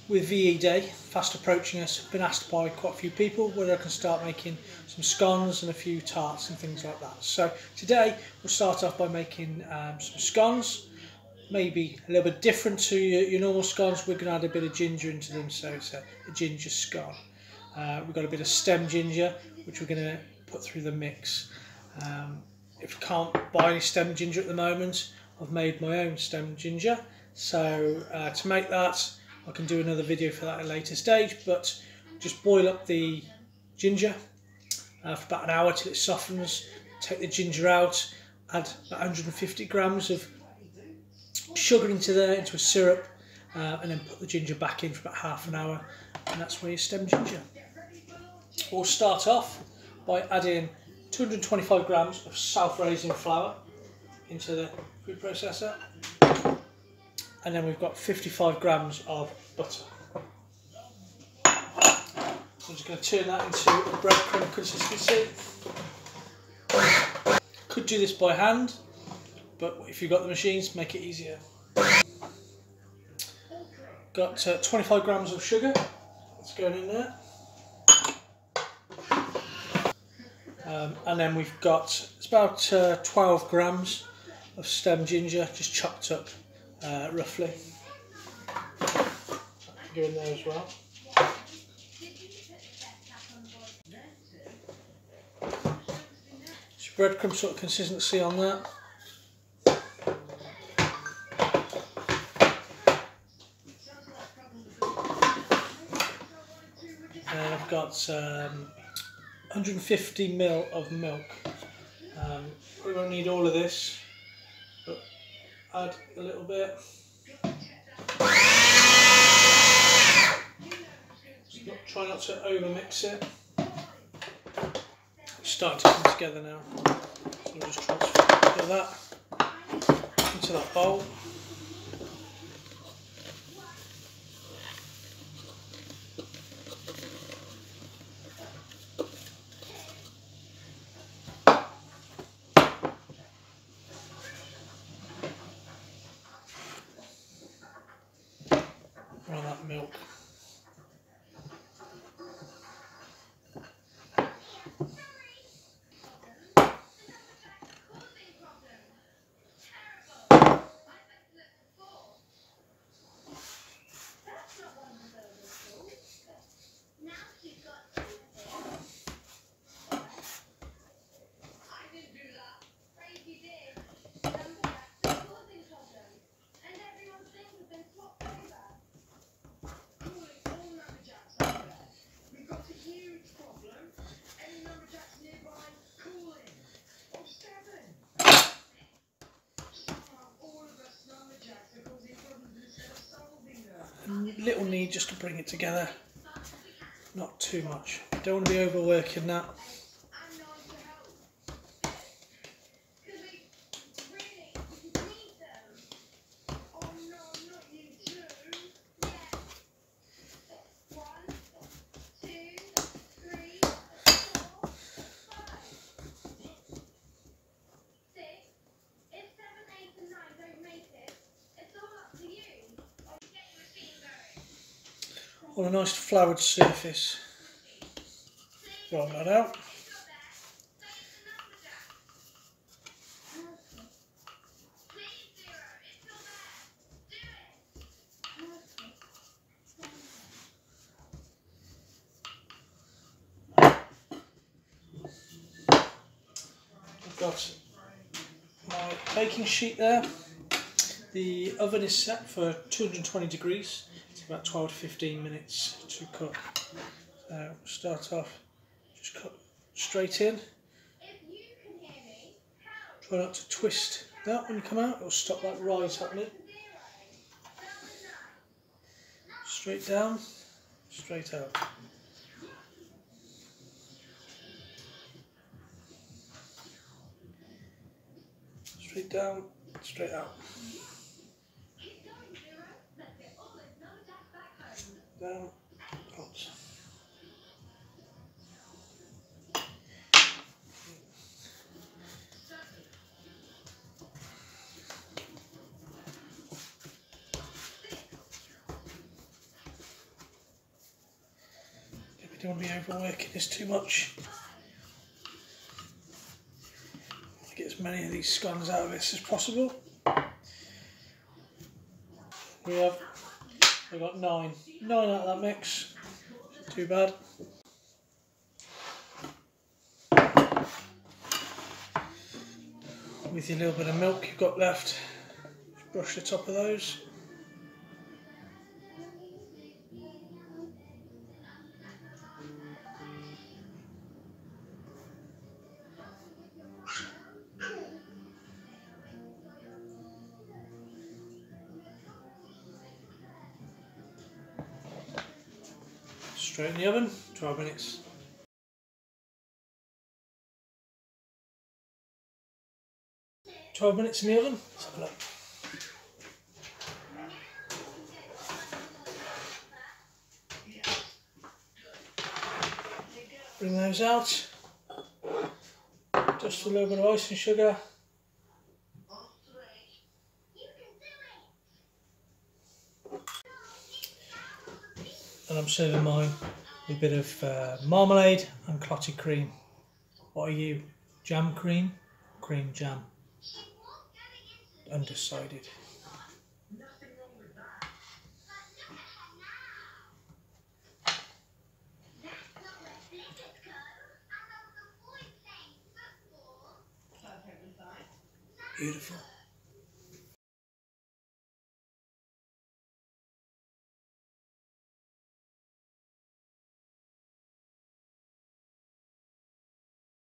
with VE Day fast approaching us, I've been asked by quite a few people whether I can start making some scones and a few tarts and things like that. So today we'll start off by making some scones, maybe a little bit different to your normal scones. We're going to add a bit of ginger into them, so it's a ginger scone. We've got a bit of stem ginger which we're going to put through the mix. If you can't buy any stem ginger at the moment, I've made my own stem ginger, so to make that I can do another video for that at a later stage, but just boil up the ginger for about an hour till it softens, take the ginger out, add about 150 grams of sugar into a syrup, and then put the ginger back in for about half an hour, and that's where your stem ginger. We'll start off by adding 225 grams of self-raising flour into the food processor, and then we've got 55 grams of butter. I'm just going to turn that into a breadcrumb consistency. Could do this by hand, but if you've got the machines, make it easier. Got 25 grams of sugar, that's going in there. And then we've got, it's about 12 grams of stem ginger, just chopped up roughly. Go in there as well. Just breadcrumb sort of consistency on that. And I've got 150 ml of milk. We won't need all of this, but add a little bit. Try not to over mix it. It's starting to come together now. So we'll just transfer that into that bowl. Run that milk. Little need just to bring it together, not too much. Don't want to be overworking that. On a nice floured surface, roll that out. I've got my baking sheet there. The oven is set for 220 degrees. About 12 to 15 minutes to cook. So start off, just cut straight in. Try not to twist that when you come out, it'll stop that rise happening. Straight down, straight out. Straight down, straight out. Down, out. We don't want to be overworking this too much. Get as many of these scones out of this as possible. We've got nine out of that mix. Not too bad. With your little bit of milk you've got left, just brush the top of those. Straight in the oven, 12 minutes. In the oven. Let's have a look. Bring those out. Just a little bit of icing sugar. And I'm serving mine with a bit of marmalade and clotted cream. What are you? Jam cream? Cream jam? Undecided. Beautiful.